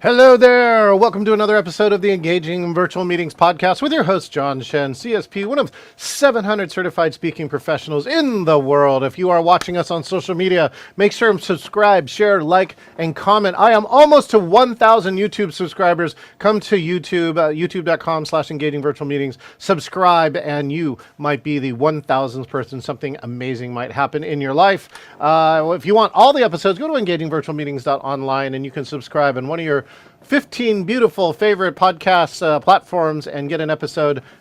Hello there. Welcome to another episode of the Engaging Virtual Meetings podcast with your host, John Shen, CSP, one of 700 certified speaking professionals in the world. If you are watching us on social media, make sure to subscribe, share, like, and comment. I am almost to 1,000 YouTube subscribers. Come to YouTube, youtube.com/engaging virtual meetings. Subscribe, and you might be the 1,000th person. Something amazing might happen in your life. If you want all the episodes, go to engagingvirtualmeetings.online and you can subscribe. And one of your 15 beautiful favorite podcast platforms and get an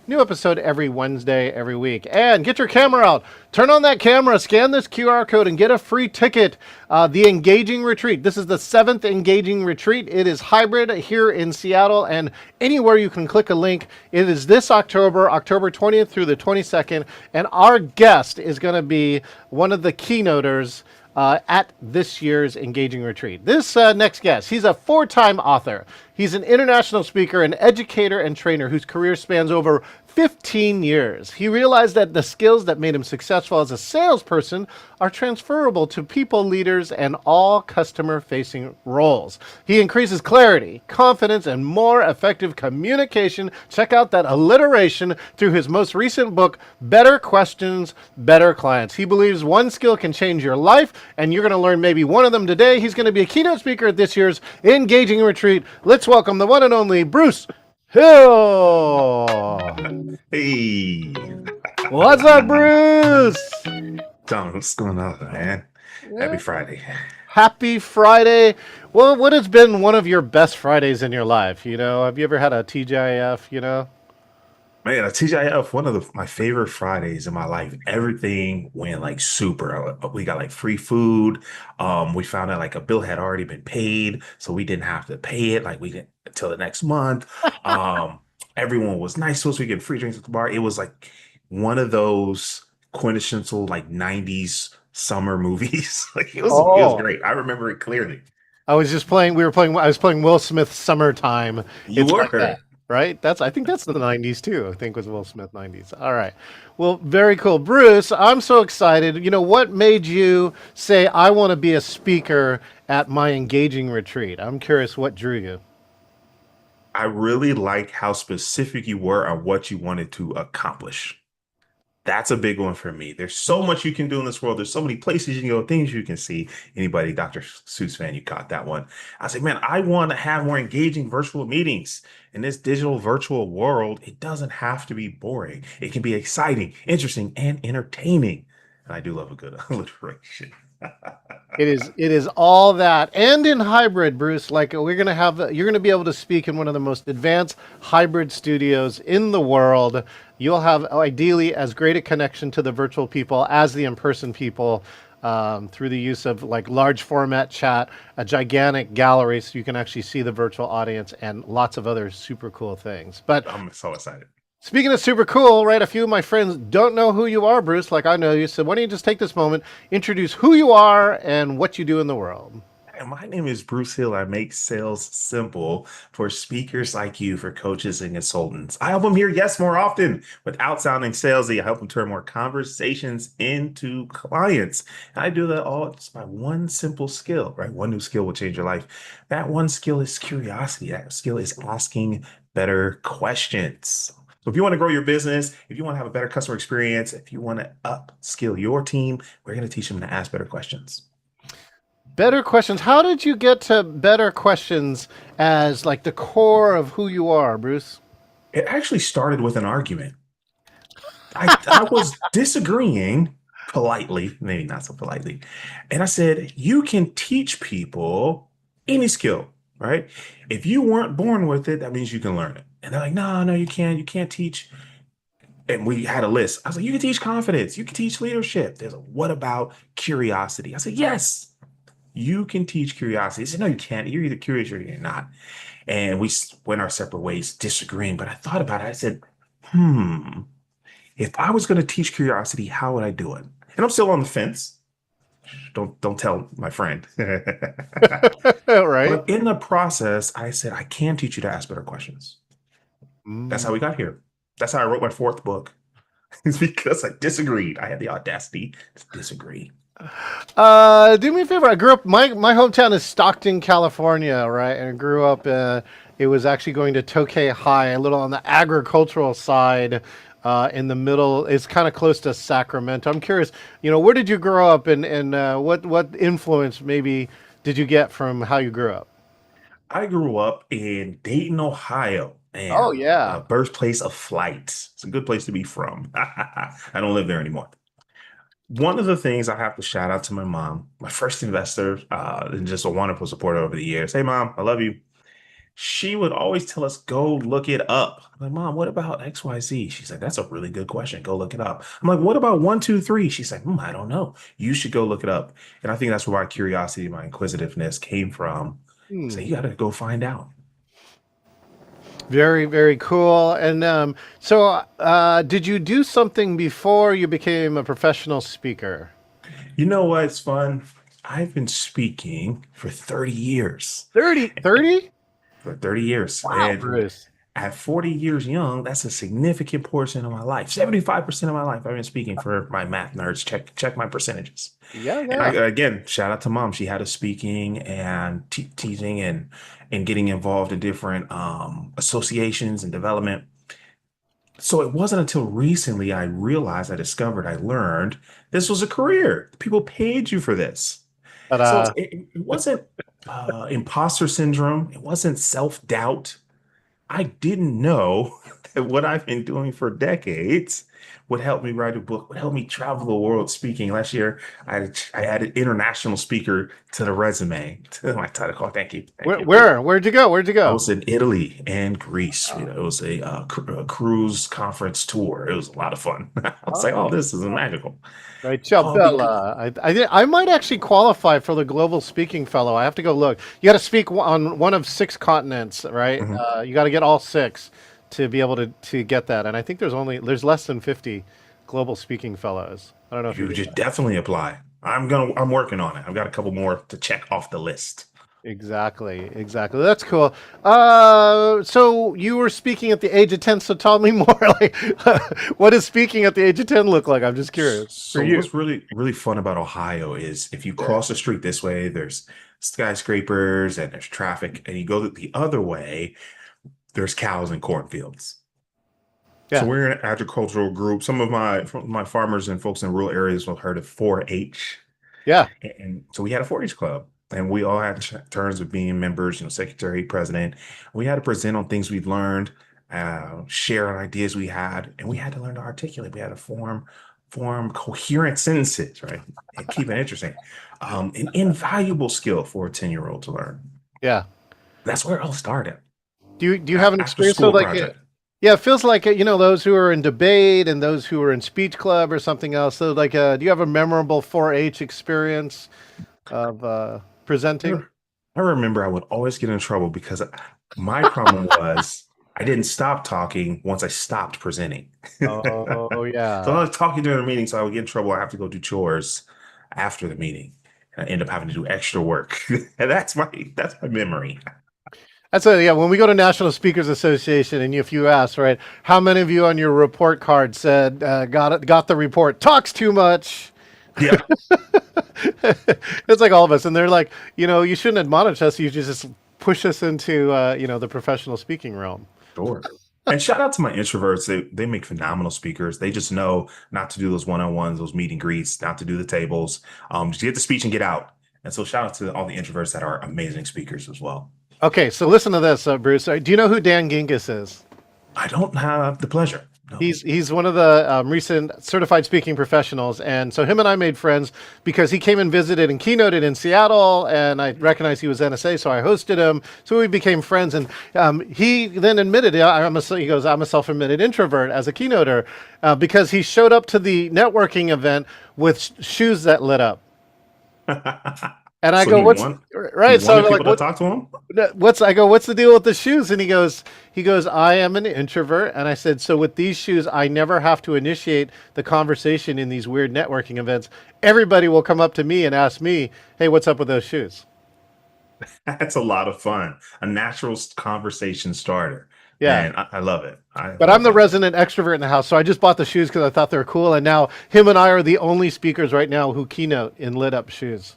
new episode every Wednesday, every week. And get your camera out. Turn on that camera, scan this QR code, and get a free ticket. The Engaging Retreat. This is the 7th Engaging Retreat. It is hybrid here in Seattle and anywhere you can click a link. It is this October 20th through the 22nd. And our guest is going to be one of the keynoters at this year's Engaging Retreat. This next guest, he's a 4-time author. He's an international speaker, an educator, and trainer whose career spans over 15 years. He realized that the skills that made him successful as a salesperson are transferable to people, leaders, and all customer-facing roles. He increases clarity, confidence, and more effective communication. Check out that alliteration through his most recent book, Better Questions, Better Clients. He believes one skill can change your life, and you're going to learn maybe one of them today. He's going to be a keynote speaker at this year's Engaging Retreat. Let's welcome the one and only Bruce Hill. Hey, What's up, Bruce? Tom, what's going on, man? Happy Friday. Happy Friday. Well, what has been one of your best Fridays in your life? Have you ever had a TGIF, Man, a TGIF, one of my favorite Fridays in my life. Everything went like super. We got like free food. We found out like a bill had already been paid, so we didn't have to pay it like we didn't until the next month. Everyone was nice to us. We get free drinks at the bar. It was like one of those quintessential like 90s summer movies. Like it was great. I remember it clearly. I was playing Will Smith's Summertime. You It's were. like that, right? I think that's the 90s too. I think was Will Smith 90s. All right. Well, very cool. Bruce, I'm so excited. What made you say, I want to be a speaker at my Engaging Retreat? I'm curious what drew you. I really like how specific you were on what you wanted to accomplish. That's a big one for me. There's so much you can do in this world. There's so many places you can go, things you can see. Anybody, Dr. Seuss fan, you caught that one. I said, man, I want to have more engaging virtual meetings. In this digital virtual world, it doesn't have to be boring. It can be exciting, interesting, and entertaining. And I do love a good alliteration. It is all that, and in hybrid, Bruce. Like you're gonna be able to speak in one of the most advanced hybrid studios in the world. You'll have ideally as great a connection to the virtual people as the in-person people through the use of like large format chat, a gigantic gallery so you can actually see the virtual audience, and lots of other super cool things. But I'm so excited. speaking of super cool, right? A few of my friends don't know who you are, Bruce, like I know you. So why don't you just take this moment, introduce who you are and what you do in the world? And my name is Bruce Hill. I make sales simple for speakers like you, for coaches and consultants. I help them hear yes more often without sounding salesy. I help them turn more conversations into clients. And I do that all just by one simple skill, right? One new skill will change your life. That one skill is curiosity. That skill is asking better questions. So if you want to grow your business, if you want to have a better customer experience, if you want to upskill your team, we're going to teach them to ask better questions. Better questions. How did you get to better questions as like the core of who you are, Bruce? It actually started with an argument. I was disagreeing politely, maybe not so politely. And I said, you can teach people any skill, right? If you weren't born with it, that means you can learn it. And they're like, no, you can't. You can't teach. And we had a list. I was like, you can teach confidence. You can teach leadership. There's a, what about curiosity? I said, yes, you can teach curiosity. He said, no, you can't. You're either curious or you're not. And we went our separate ways, disagreeing. But I thought about it. I said, if I was going to teach curiosity, how would I do it? And I'm still on the fence. Don't tell my friend. Right. But in the process, I said, I can teach you to ask better questions. That's how we got here. That's how I wrote my 4th book. It's because I disagreed. I had the audacity to disagree. Do me a favor. I grew up. My hometown is Stockton, California, right? And I grew up. It was actually going to Tokay High, a little on the agricultural side, in the middle. It's kind of close to Sacramento. I'm curious. Where did you grow up, and what influence maybe did you get from how you grew up? I grew up in Dayton, Ohio, Oh and yeah. birthplace of flight. It's a good place to be from. I don't live there anymore. One of the things I have to shout out to my mom, my first investor, and just a wonderful supporter over the years. Hey, mom, I love you. She would always tell us, go look it up. I'm like, Mom, what about XYZ? She's like, that's a really good question. Go look it up. I'm like, what about one, two, three? She's like, I don't know. You should go look it up. And I think that's where my curiosity, my inquisitiveness came from. So Hmm. you got to go find out. Very, very cool. And did you do something before you became a professional speaker? You know what's fun? I've been speaking for 30 years. 30, 30? For 30 years. Wow, And Bruce. at 40 years young, that's a significant portion of my life. 75% of my life I've been speaking for my math nerds. Check my percentages. Yeah, And I yeah. again, shout out to mom. She had us speaking and teaching and getting involved in different associations and development. So it wasn't until recently I discovered, I learned this was a career. People paid you for this. But So it wasn't imposter syndrome. It wasn't self-doubt. I didn't know that what I've been doing for decades would help me write a book, would help me travel the world speaking. Last year, I added international speaker to the resume, to my title call. Thank you. Thank you. where'd you go? Where'd you I go? was in Italy and Greece. It was a cruise conference tour. It was a lot of fun. I was like, oh, Oh, this is magical. right, ciao, Oh, because, Bella. I might actually qualify for the Global Speaking Fellow. I have to go look. You got to speak on one of six continents, right? mhm. You got to get all six to be able to get that. And I think there's less than 50 Global Speaking Fellows. I don't know if you You knew just that. definitely apply. I'm working on it. I've got a couple more to check off the list. Exactly, exactly. That's cool. So you were speaking at the age of 10, so tell me more. Like, what does speaking at the age of 10 look like? I'm just curious for So you. what's really fun about Ohio is if you cross the street this way, there's skyscrapers and there's traffic, and you go the other way, there's cows and cornfields. So Yeah, we're an agricultural group. Some of my farmers and folks in rural areas will have heard of 4-H. yeah. And so we had a 4-H club, and we all had turns of being members, secretary, president. We had to present on things we've learned, share on ideas we had, and we had to learn to articulate. We had to form coherent sentences, right? And keep it interesting. An invaluable skill for a 10-year-old to learn. Yeah. That's where it all started. Do you have an After experience with school like project. yeah, it feels like those who are in debate and those who are in speech club or something else. So like do you have a memorable 4-H experience of presenting? I remember I would always get in trouble because my problem was I didn't stop talking once I stopped presenting. Oh So yeah. I was talking during the meeting, so I would get in trouble. I have to go do chores after the meeting, and I end up having to do extra work. And that's my memory. That's a yeah. When we go to National Speakers Association, and if you ask, right, how many of you on your report card said got the report? Talks too much. Yeah, It's like all of us, and they're like, you shouldn't admonish us. You just push us into the professional speaking realm. sure. And shout out to my introverts. They make phenomenal speakers. They just know not to do those one-on-ones, those meet and greets, not to do the tables. Just get the speech and get out. And so shout out to all the introverts that are amazing speakers as well. Okay, so listen to this, Bruce. Do you know who Dan Gingiss is? I don't have the pleasure. No. He's one of the recent certified speaking professionals, and so him and I made friends because he came and visited and keynoted in Seattle, and I recognized he was NSA, so I hosted him. So we became friends, and he then admitted, yeah, he goes, I'm a self-admitted introvert as a keynoter because he showed up to the networking event with shoes that lit up, and I So go, what's he right? So wanted I'm like, people to what? talk to him? What's the deal with the shoes? And he goes, I am an introvert. And I said, so with these shoes, I never have to initiate the conversation in these weird networking events. Everybody will come up to me and ask me, hey, what's up with those shoes? That's a lot of fun. A natural conversation starter. Yeah. And I love it. I But I'm love the it. resident extrovert in the house, so I just bought the shoes because I thought they were cool. And now him and I are the only speakers right now who keynote in lit up shoes.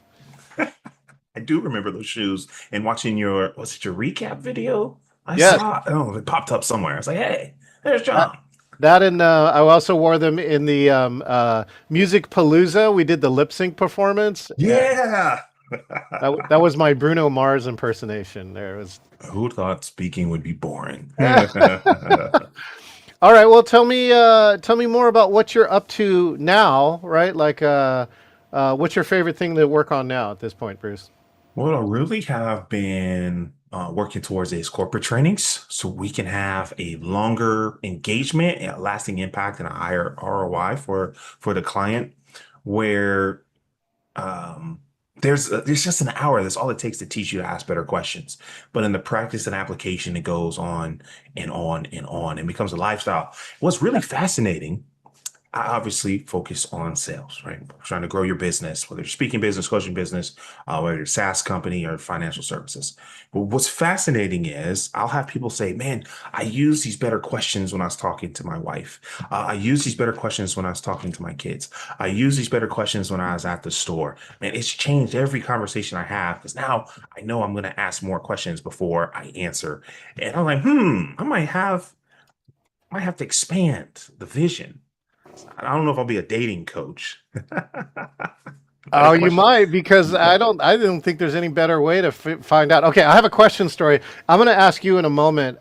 I do remember those shoes and watching was it your recap video? I Yes. saw, oh, it popped up somewhere. I was like, hey, there's That, John. that and I also wore them in the Music Palooza. We did the lip sync performance. And Yeah. that was my Bruno Mars impersonation. There it was. Who thought speaking would be boring? All right. Well, tell me more about what you're up to now, right? Like, what's your favorite thing to work on now at this point, Bruce? What I really have been working towards is corporate trainings so we can have a longer engagement and a lasting impact and a higher ROI for the client where um, there's just an hour. That's all it takes to teach you to ask better questions. But in the practice and application, it goes on and on and on and becomes a lifestyle. What's really fascinating, I obviously focus on sales, right? Trying to grow your business, whether you're speaking business, coaching business, whether you're a SaaS company or financial services. But what's fascinating is I'll have people say, man, I use these better questions when I was talking to my wife. I use these better questions when I was talking to my kids. I use these better questions when I was at the store. Man, it's changed every conversation I have because now I know I'm going to ask more questions before I answer. And I'm like, I might have to expand the vision. I don't know if I'll be a dating coach. Better Oh, you question. might because I don't think there's any better way to find out. Okay, I have a question story. I'm going to ask you in a moment.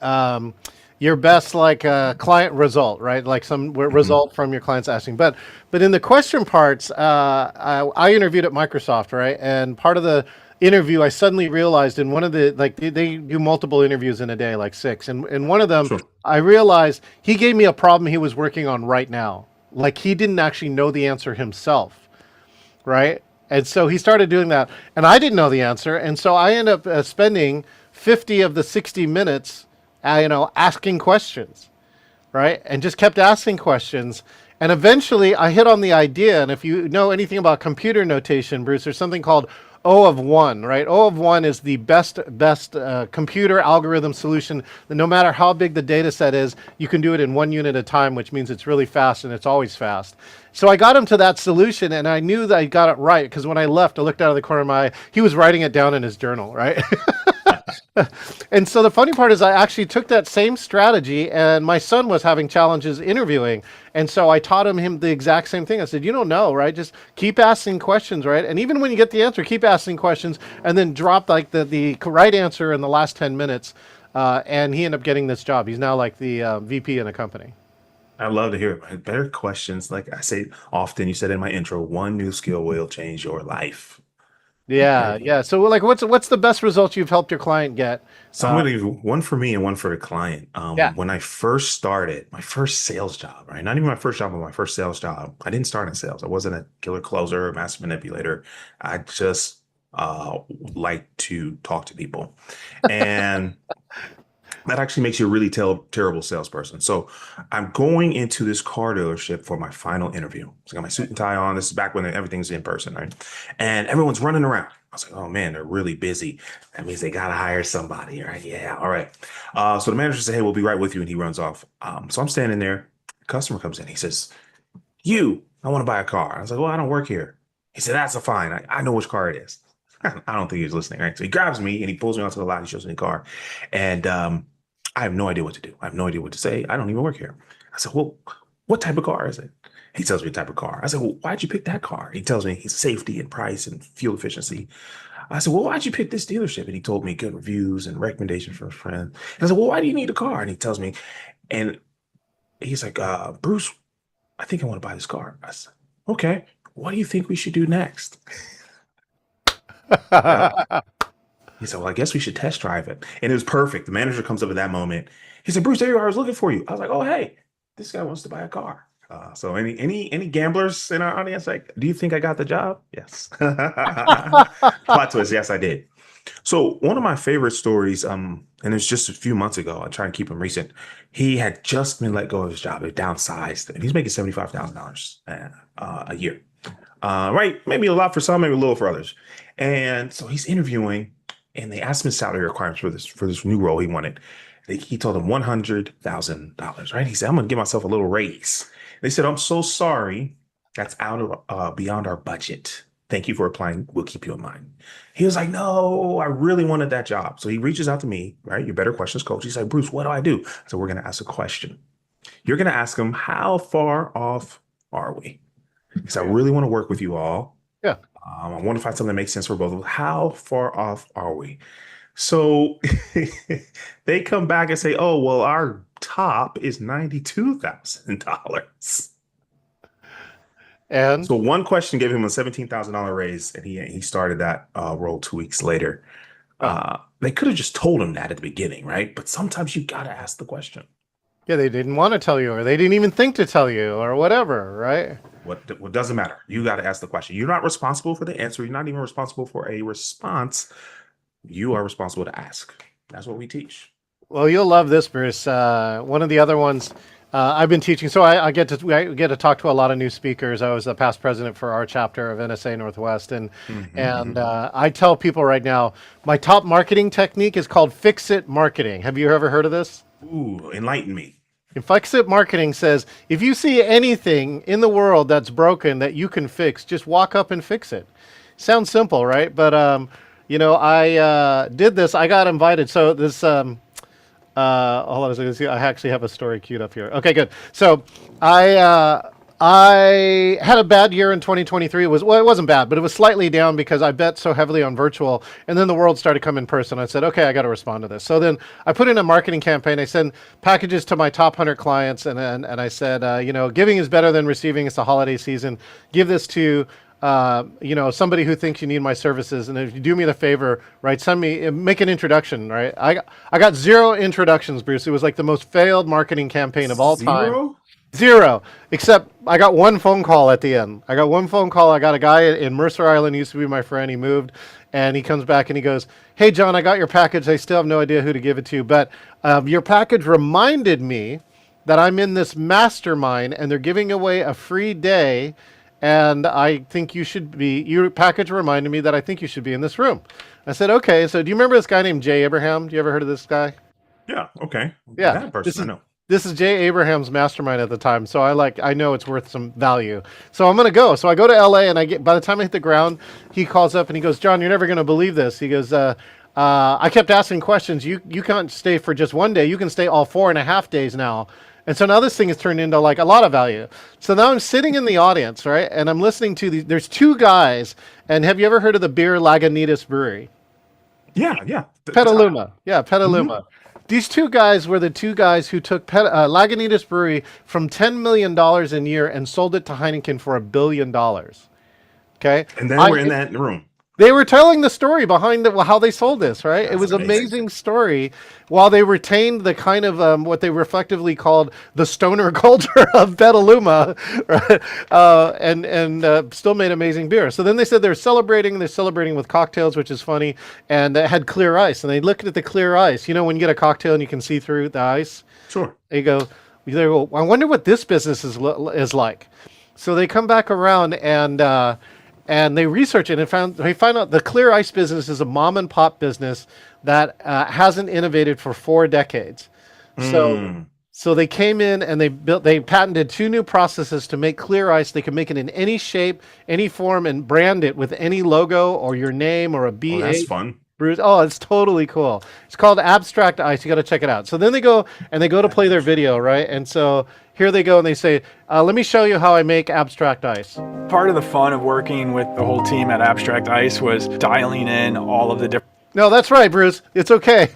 Your best like client result, right? Like some Mhm. result from your clients asking. But in the question parts, I interviewed at Microsoft, right? And part of the interview, I suddenly realized in one of the like they do multiple interviews in a day, like six, and in one of them, Sure. I realized he gave me a problem he was working on right now. Like he didn't actually know the answer himself, right? And so he started doing that, and I didn't know the answer, and so I ended up spending 50 of the 60 minutes, asking questions, right? And just kept asking questions, and eventually I hit on the idea. And if you know anything about computer notation, Bruce, there's something called O of one, right? O of one is the best computer algorithm solution. That no matter how big the data set is, you can do it in 1 unit at a time, which means it's really fast and it's always fast. So I got him to that solution, and I knew that I got it right because when I left, I looked out of the corner of my eye. He was writing it down in his journal, right? And so the funny part is, I actually took that same strategy, and my son was having challenges interviewing, and so I taught him the exact same thing. I said, "You don't know, right? Just keep asking questions, right? And even when you get the answer, keep asking questions, and then drop like the right answer in the last 10 minutes." And he ended up getting this job. He's now like the VP in a company. I love to hear it. Man. Better questions. Like I say often, you said in my intro, one new skill will change your life. Yeah, Right? yeah. So like, what's the best result you've helped your client get? So I'm going to give one for me and one for the client. Yeah. When I first started my first sales job, right? Not even my first job, but my first sales job. I didn't start in sales. I wasn't a killer closer or master manipulator. I just like to talk to people. And that actually makes you a really terrible salesperson. So I'm going into this car dealership for my final interview. So I got my suit and tie on. This is back when everything's in person, right? And everyone's running around. I was like, oh man, they're really busy. That means they gotta hire somebody, right? Yeah, all right. So the manager said, hey, we'll be right with you, and he runs off. So I'm standing there. Customer comes in. He says, I want to buy a car. I was like, well, I don't work here. He said, that's a fine. I know which car it is. I don't think he was listening, right? So he grabs me and he pulls me onto the lot. He shows me the car. And I have no idea what to do. I have no idea what to say. I don't even work here. I said, well, what type of car is it? He tells me the type of car. I said, well, why'd you pick that car? He tells me his safety and price and fuel efficiency. I said, well, why'd you pick this dealership? And he told me good reviews and recommendations from a friend. And I said, well, why do you need a car? And he tells me, and he's like, Bruce, I think I want to buy this car. I said, okay, what do you think we should do next? Yeah. He said, well, I guess we should test drive it. And it was perfect. The manager comes up at that moment. He said, Bruce, there you are. I was looking for you. I was like, oh, hey, this guy wants to buy a car. So any gamblers in our audience, like, do you think I got the job? Yes. Plot twist, yes, I did. So one of my favorite stories, and it's just a few months ago, I try and keep him recent. He had just been let go of his job. It downsized, and he's making $75,000 a year. Right? Maybe a lot for some, maybe a little for others. And so he's interviewing, and they asked him his salary requirements for this new role he wanted. He told them $100,000, right? He said, I'm going to give myself a little raise. They said, I'm so sorry. That's out of beyond our budget. Thank you for applying. We'll keep you in mind. He was like, no, I really wanted that job. So he reaches out to me, right? Your better questions coach. He's like, Bruce, what do I do? So we're going to ask a question. You're going to ask him, how far off are we? Because I really want to work with you all. Yeah. I want to find something that makes sense for both of us. How far off are we? So they come back and say, oh, well, our top is $92,000. And So one question gave him a $17,000 raise, and he started that role 2 weeks later. They could have just told him that at the beginning, right? But sometimes you got to ask the question. yeah, they didn't want to tell you, or they didn't even think to tell you, or whatever, right? What doesn't matter. You got to ask the question. You're not responsible for the answer. You're not even responsible for a response. You are responsible to ask. That's what we teach. Well, you'll love this, Bruce. One of the other ones I've been teaching. So I get to talk to a lot of new speakers. I was the past president for our chapter of NSA Northwest, and I tell people right now, my top marketing technique is called fix-it marketing. Have you ever heard of this? Ooh, enlighten me. Fix-it marketing says, if you see anything in the world that's broken that you can fix, just walk up and fix it. Sounds simple, right? But I did this. I got invited. So this, hold on a second. See, I actually have a story queued up here. Okay, good. So I had a bad year in 2023. It wasn't bad, but it was slightly down because I bet so heavily on virtual, and then the world started coming in person. I said, okay, I got to respond to this. So then I put in a marketing campaign. I sent packages to my top 100 clients, and I said, giving is better than receiving. It's the holiday season. Give this to somebody who thinks you need my services, and if you do me the favor, right, make an introduction, right? I got 0 introductions, Bruce. It was like the most failed marketing campaign of all time. 0, except I got one phone call at the end. I got one phone call. I got a guy in Mercer Island, he used to be my friend. He moved, and he comes back and he goes, hey, John, I got your package. I still have no idea who to give it to, but your package reminded me that I'm in this mastermind, and they're giving away a free day, and I think your package reminded me that I think you should be in this room. I said, okay, so do you remember this guy named Jay Abraham? Do you ever heard of this guy? Yeah, okay. Yeah. That person, I know. This is Jay Abraham's mastermind at the time, so I know it's worth some value. So I'm going to go. So I go to LA, and by the time I hit the ground, he calls up and he goes, John, you're never going to believe this. He goes, I kept asking questions. You can't stay for just one day. You can stay all 4.5 days now. And so now this thing has turned into like a lot of value. So now I'm sitting in the audience, right? And I'm listening to there's 2 guys. And have you ever heard of the beer Lagunitas Brewery? Yeah. Petaluma. Yeah, Petaluma. Mm-hmm. These 2 guys were the 2 guys who took Lagunitas Brewery from $10 million a year and sold it to Heineken for $1 billion. Okay? And then we're in that room. They were telling the story behind how they sold this, right? That's it was an amazing story, while they retained the kind of what they reflectively called the stoner culture of Petaluma, right? And still made amazing beer. So then they said they're celebrating with cocktails, which is funny, and they had clear ice. And they looked at the clear ice. You know, when you get a cocktail and you can see through the ice? Sure. They go, I wonder what this business is like. So they come back around and they research it and they find out the clear ice business is a mom and pop business that hasn't innovated for 4 decades. So they came in and they patented 2 new processes to make clear ice. They can make it in any shape, any form, and brand it with any logo or your name or a BA. Oh, that's fun. Bruce. Oh, it's totally cool. It's called Abstract Ice. You got to check it out. So then they go to play their video, right? And so here they go and they say, let me show you how I make Abstract Ice. Part of the fun of working with the whole team at Abstract Ice was dialing in all of the different... No, that's right, Bruce. It's okay.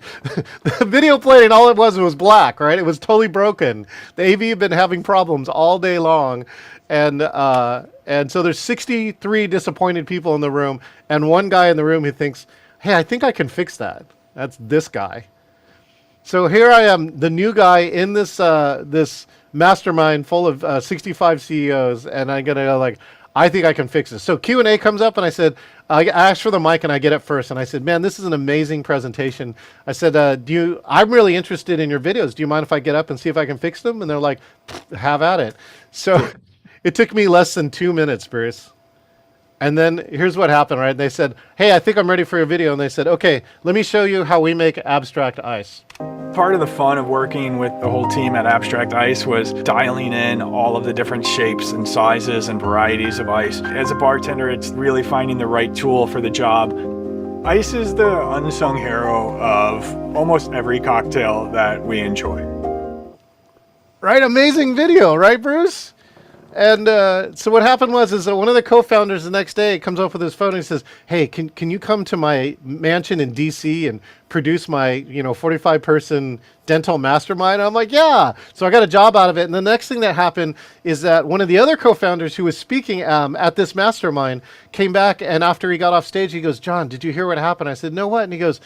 The video played and all it was black, right? It was totally broken. The AV had been having problems all day long. And so there's 63 disappointed people in the room and one guy in the room who thinks, hey, I think I can fix that. That's this guy. So here I am, the new guy in this this mastermind full of 65 CEOs, and I'm gonna go like, I think I can fix this. So Q&A comes up, and I said, I asked for the mic, and I get it first, and I said, man, this is an amazing presentation. I said, I'm really interested in your videos. Do you mind if I get up and see if I can fix them? And they're like, have at it. So it took me less than 2 minutes, Bruce. And then here's what happened, right? They said, "Hey, I think I'm ready for a video." And they said, "Okay, let me show you how we make abstract ice." Part of the fun of working with the whole team at Abstract Ice was dialing in all of the different shapes and sizes and varieties of ice. As a bartender, it's really finding the right tool for the job. Ice is the unsung hero of almost every cocktail that we enjoy. Right? Amazing video, right, Bruce? And so what happened was is that one of the co-founders the next day comes up with his phone and he says, "Hey, can you come to my mansion in DC and produce my 45 person dental mastermind?" And I'm like, "Yeah." So I got a job out of it. And the next thing that happened is that one of the other co-founders who was speaking at this mastermind came back, and after he got off stage, he goes, "John, did you hear what happened?" I said, "No, what?" And he goes,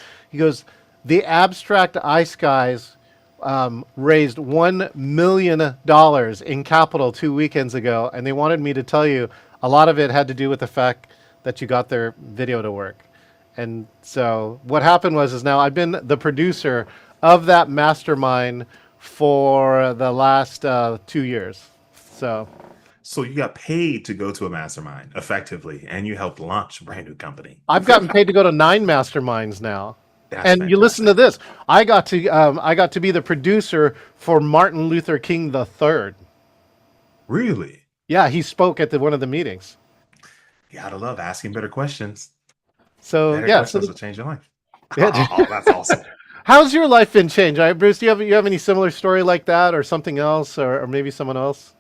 "The abstract ice guys raised $1 million in capital 2 weekends ago, and they wanted me to tell you a lot of it had to do with the fact that you got their video to work." And so what happened is now I've been the producer of that mastermind for the last 2 years. So So you got paid to go to a mastermind effectively, and you helped launch a brand new company. I've gotten paid to go to 9 masterminds now. That's And you listen to fantastic. this. I got to be the producer for Martin Luther King III. Really? Yeah, he spoke at one of the meetings. You gotta love asking better questions. So Better yeah, so questions will change your life. yeah. Oh, that's awesome. How's your life been changed? Bruce, do you have any similar story like that, or something else, or maybe someone else?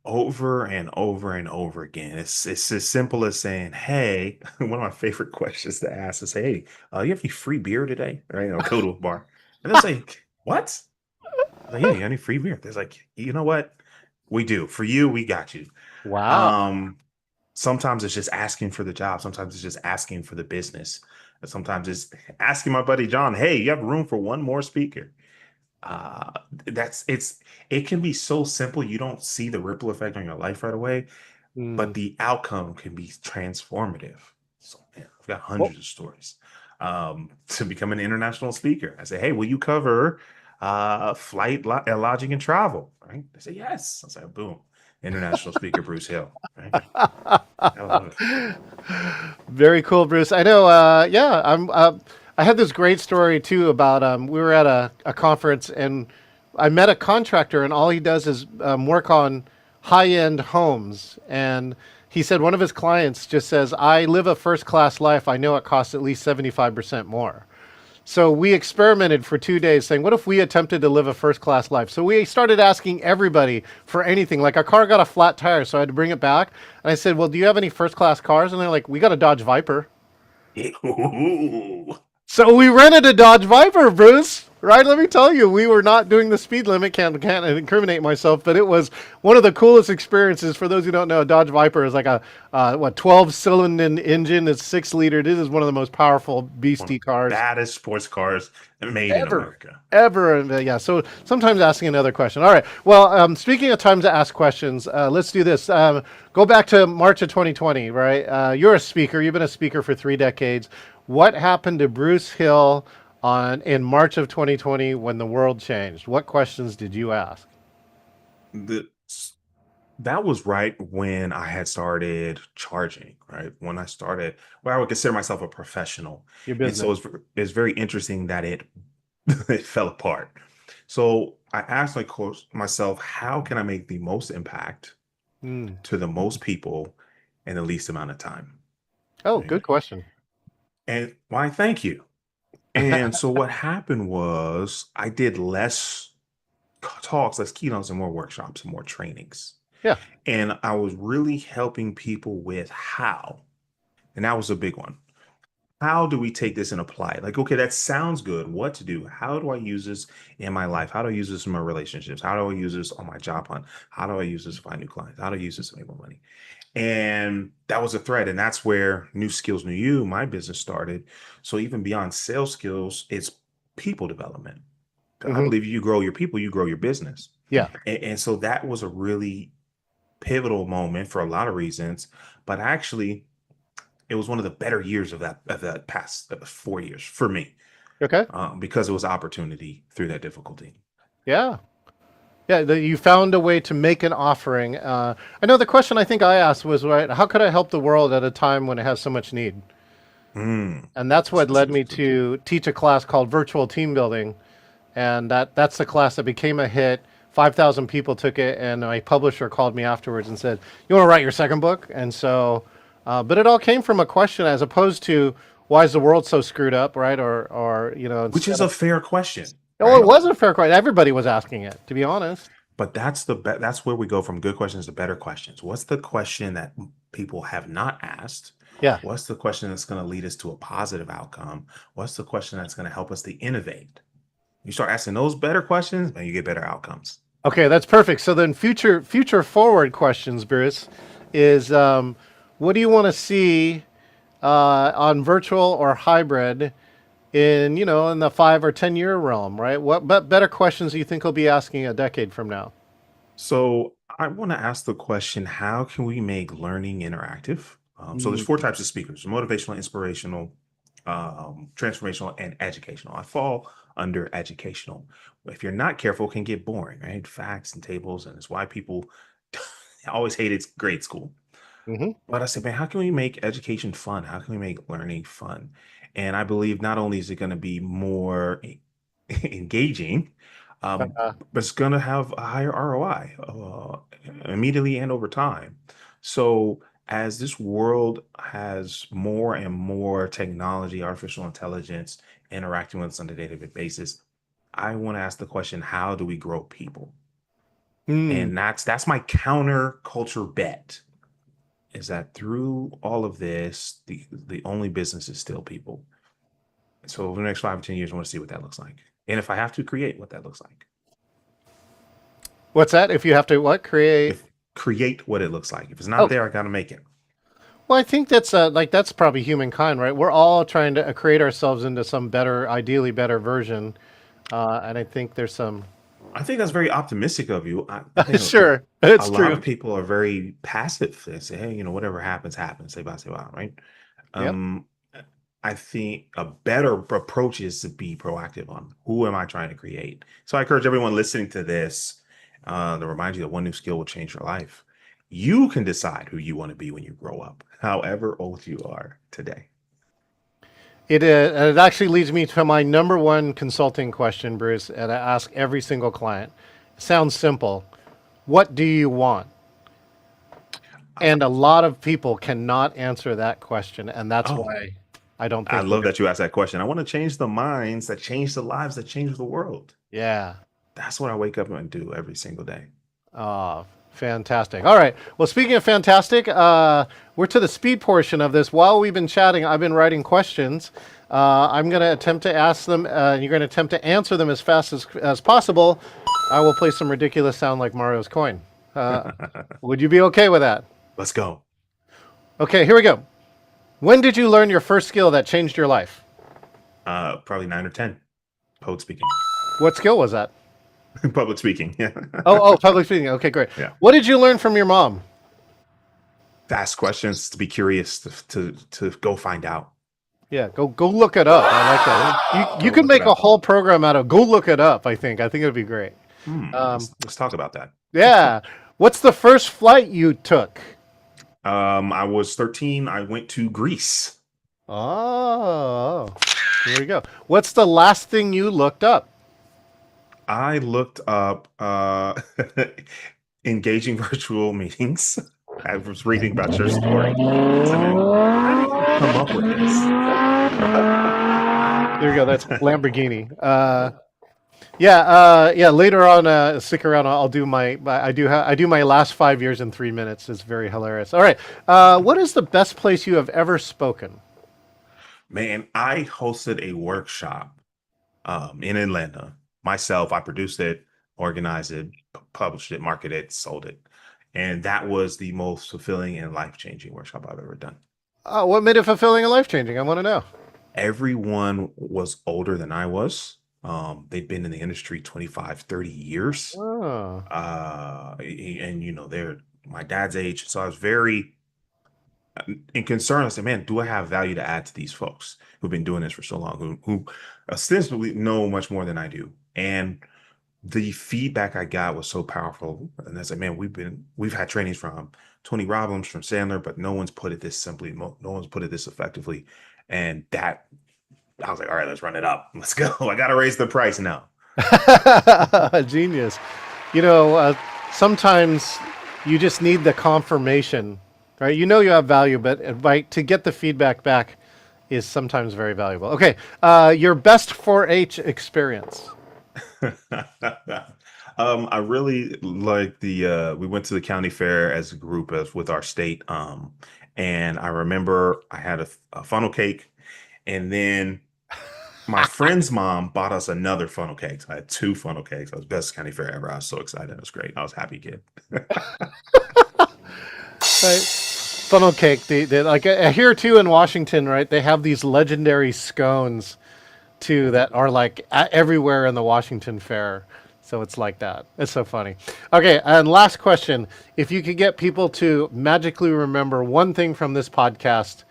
Over and over and over again. It's as simple as saying, "Hey," one of my favorite questions to ask is, "Hey, you have any free beer today?" Right? Or go to a bar, and they'll say, "What?" I'm like, "Yeah, you got any free beer?" There's like, "You know what? We do for you. We got you." Wow. Um, Sometimes it's just asking for the job. Sometimes it's just asking for the business. And sometimes it's asking my buddy John, "Hey, you have room for one more speaker?" uh it can be so simple, you don't see the ripple effect on your life right away, but Mm. the outcome can be transformative. So man, I've got Well, hundreds of stories. To become an international speaker, I say, "Hey, will you cover lodging and travel?" Right? They say yes. I say, boom, international speaker Bruce Hill. Right? I love it. very cool, Bruce. I know. Yeah, I had this great story too about we were at a conference and I met a contractor and all he does is work on high end homes. And he said one of his clients just says, "I live a first class life. I know it costs at least 75% more." So we experimented for 2 days saying, what if we attempted to live a first class life? So we started asking everybody for anything. Like our car got a flat tire, so I had to bring it back. And I said, "Well, do you have any first class cars?" And they're like, "We got a Dodge Viper." Ooh. So we rented a Dodge Viper, Bruce. Right? Let me tell you, we were not doing the speed limit. Can't incriminate myself, but it was one of the coolest experiences. For those who don't know, a Dodge Viper is like a 12-cylinder engine. It's 6 liter. This is one of the most powerful One of beastie the cars baddest sports cars made in ever. America. Ever. And, yeah. So sometimes asking another question. All right. Well, speaking of times to ask questions, let's do this. Go back to March of 2020, right? You're a speaker. You've been a speaker for 3 decades. What happened to Bruce Hill in March of 2020 when the world changed? What questions did you ask? The That was right when I had started charging, right? When I started, where I would consider myself a professional. Your And so business. it's very interesting that it it fell apart. So I asked myself, how can I make the most impact Mm. to the most people in the least amount of time? Oh, Right? good question. And why, thank you. And so what happened was I did less talks, less keynotes, and more workshops and more trainings. Yeah. And I was really helping people with how. And that was a big one. How do we take this and apply it? Like, okay, that sounds good. What to do? How do I use this in my life? How do I use this in my relationships? How do I use this on my job hunt? How do I use this to find new clients? How do I use this to make more money? And that was a thread. And that's where New Skills, New You, my business started. So even beyond sales skills, it's people development. I Hmm. believe you grow your people, you grow your business. Yeah. And so that was a really pivotal moment for a lot of reasons. But actually, it was one of the better years of that past 4 years for me, Okay. because it was opportunity through that difficulty. Yeah. Yeah, you found a way to make an offering. I know the question I think I asked was, right, how could I help the world at a time when it has so much need? Mm. And that's what led me to teach a class called Virtual Team Building. And that's the class that became a hit. 5,000 people took it, and my publisher called me afterwards and said, "You want to write your second book?" And so, but it all came from a question as opposed to why is the world so screwed up, right? Or Which instead is a of, fair question, oh, it right? wasn't a fair question. Everybody was asking it, to be honest. But that's where we go from good questions to better questions. What's the question that people have not asked? Yeah. What's the question that's going to lead us to a positive outcome? What's the question that's going to help us to innovate? You start asking those better questions, and you get better outcomes. Okay, that's perfect. So then, future forward questions, Bruce, is what do you want to see on virtual or hybrid in in the 5 or 10 year realm, right? What better questions do you think we'll be asking a decade from now? So I want to ask the question, how can we make learning interactive? So there's Mm. four types of speakers: motivational, inspirational, transformational, and educational. I fall under educational. If you're not careful, it can get boring, right? Facts and tables, and it's why people always hated grade school. Hmm. But I said, man, how can we make education fun? How can we make learning fun? And I believe not only is it going to be more engaging, but it's going to have a higher ROI immediately and over time. So as this world has more and more technology, artificial intelligence interacting with us on a day-to-day basis, I want to ask the question, how do we grow people? Mm. And that's my counter culture bet, is that through all of this, the only business is still people. So over the next 5 or 10 years, I want to see what that looks like. And if I have to create what that looks like, What's that? If you have to what create? if create what it looks like. If it's not Oh, there, I got to make it. well, I think that's that's probably humankind, right? We're all trying to create ourselves into some better, ideally better version, and I think there's some. I think that's very optimistic of you. I think Sure, a it's lot true. of people are very passive. They say, hey, whatever happens, happens. Say bye, right? Yep. Um, I think a better approach is to be proactive on who am I trying to create. So I encourage everyone listening to this to remind you that one new skill will change your life. You can decide who you want to be when you grow up, however old you are today. And it actually leads me to my number one consulting question, Bruce, and I ask every single client. It sounds simple. What do you want? And a lot of people cannot answer that question, and that's Oh, why I don't I think we're love going that you asked that question. I want to change the minds that change the lives that change the world. to. Yeah. That's what I wake up and do every single day. Oh, fantastic. All right. Well, speaking of fantastic, we're to the speed portion of this. While we've been chatting, I've been writing questions. I'm going to attempt to ask them, and you're going to attempt to answer them as fast as possible. I will play some ridiculous sound like Mario's coin. Would you be okay with that? Let's go. Okay, here we go. When did you learn your first skill that changed your life? Probably 9 or 10. Public speaking. What skill was that? Public speaking. Yeah. Oh, public speaking. Okay, great. Yeah. What did you learn from your mom? To ask questions, to be curious, to go find out. Yeah, go look it up. I like that. You Go could look it make a up. whole program out of go look it up. I think it'd be great. Let's talk about that. Yeah. What's the first flight you took? I was 13. I went to Greece. Oh, here we go. What's the last thing you looked up? I looked up engaging virtual meetings. I was reading about your story. I said, man, how did you come up with this? There you go. That's Lamborghini. Yeah. Later on, stick around. I'll do I do my last 5 years in 3 minutes. It's very hilarious. All right. What is the best place you have ever spoken? Man, I hosted a workshop in Atlanta. Myself, I produced it, organized it, published it, marketed it, sold it. And that was the most fulfilling and life-changing workshop I've ever done. What made it fulfilling and life changing? I want to know. Everyone was older than I was. They'd been in the industry 25, 30 years. Oh, And they're my dad's age. So I was very in concern. I said, man, do I have value to add to these folks who've been doing this for so long, who ostensibly know much more than I do? And the feedback I got was so powerful. And I said, man, we've had trainings from Tony Robbins, from Sandler, but no one's put it this simply, no one's put it this effectively. And that I was like, all right, let's run it up. Let's go. I got to raise the price now. Genius. Sometimes you just need the confirmation, right? You have value, but to get the feedback back is sometimes very valuable. Okay. Your best 4-H experience. I really like we went to the county fair as a group with our state. And I remember I had a funnel cake, and then my friend's mom bought us another funnel cake. So I had 2 funnel cakes. It was the best county fair ever. I was so excited. It was great. I was a happy kid. Right. Funnel cake. Like here too in Washington, right? They have these legendary scones too that are like everywhere in the Washington Fair. So it's like that. It's so funny. Okay, and last question. If you could get people to magically remember one thing from this podcast,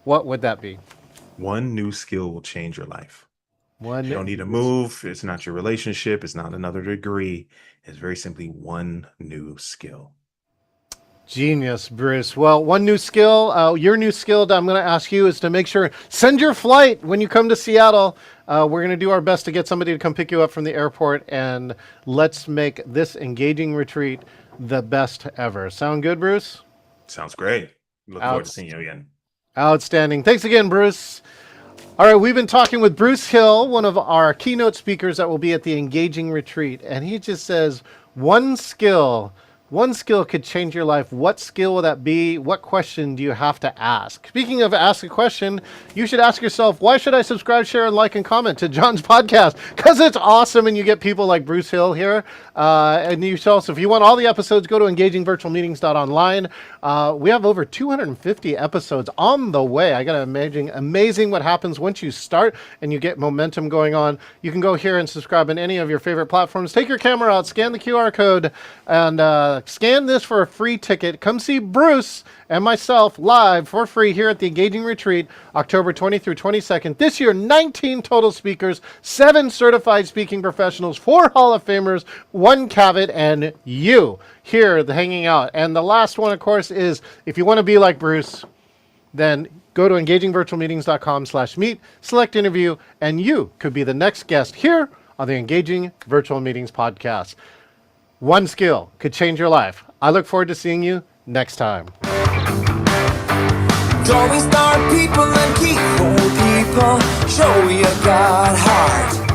what would that be? One new skill will change your life. You don't need to move. It's not your relationship. It's not another degree. It's very simply one new skill. Genius, Bruce. Well, one new skill, your new skill that I'm going to ask you is to make sure, send your flight when you come to Seattle. We're going to do our best to get somebody to come pick you up from the airport, and let's make this engaging retreat the best ever. Sound good, Bruce? Sounds great. Look forward to seeing you again. Outstanding. Thanks again, Bruce. All right, we've been talking with Bruce Hill, one of our keynote speakers that will be at the Engaging Retreat, and he just says, one skill could change your life. What skill will that be? What question do you have to ask? Speaking of ask a question, you should ask yourself, why should I subscribe, share, and like and comment to John's podcast? Because it's awesome and you get people like Bruce Hill here. And you should also, if you want all the episodes, go to engagingvirtualmeetings.online. We have over 250 episodes on the way. I got to imagine amazing what happens once you start and you get momentum going on. You can go here and subscribe in any of your favorite platforms. Take your camera out, scan the QR code, and scan this for a free ticket. Come see Bruce and myself live for free here at the Engaging Retreat, October 20 through 22nd. This year, 19 total speakers, 7 certified speaking professionals, 4 Hall of Famers, 1 Cavett, and you here hanging out. And the last one, of course, is if you want to be like Bruce, then go to engagingvirtualmeetings.com/meet, select interview, and you could be the next guest here on the Engaging Virtual Meetings podcast. One skill could change your life. I look forward to seeing you next time. Drawing star people and keep people. Show you got heart.